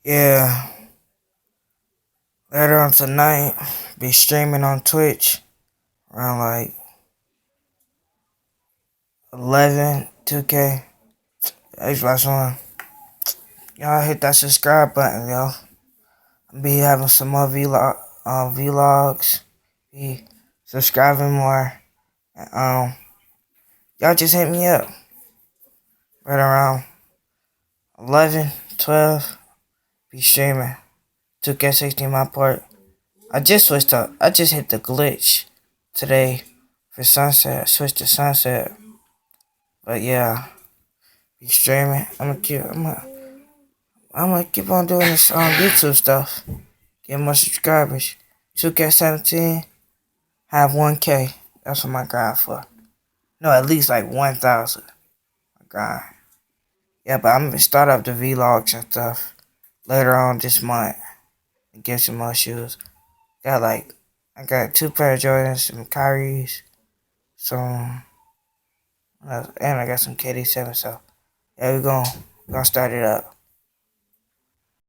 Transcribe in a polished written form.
Yeah, later on tonight, be streaming on Twitch around like 11, 2K, Xbox One. Y'all hit that subscribe button, y'all. Be having some more vlogs. Be subscribing more. Y'all just hit me up right around 11, 12. Be streaming 2K16 my part. I just switched up. I just hit the glitch today for sunset. Switched to sunset. But yeah, be streaming. I'm gonna keep on doing this YouTube stuff. Get more subscribers. 2K17 have 1K. That's what my grind for. No, at least like 1,000. My grind. Yeah, but I'm gonna start up the vlogs and stuff later on this month and get some more shoes. I got 2 pair of Jordans, some Kyrie's, some, and I got some KD7. So yeah, we gonna start it up.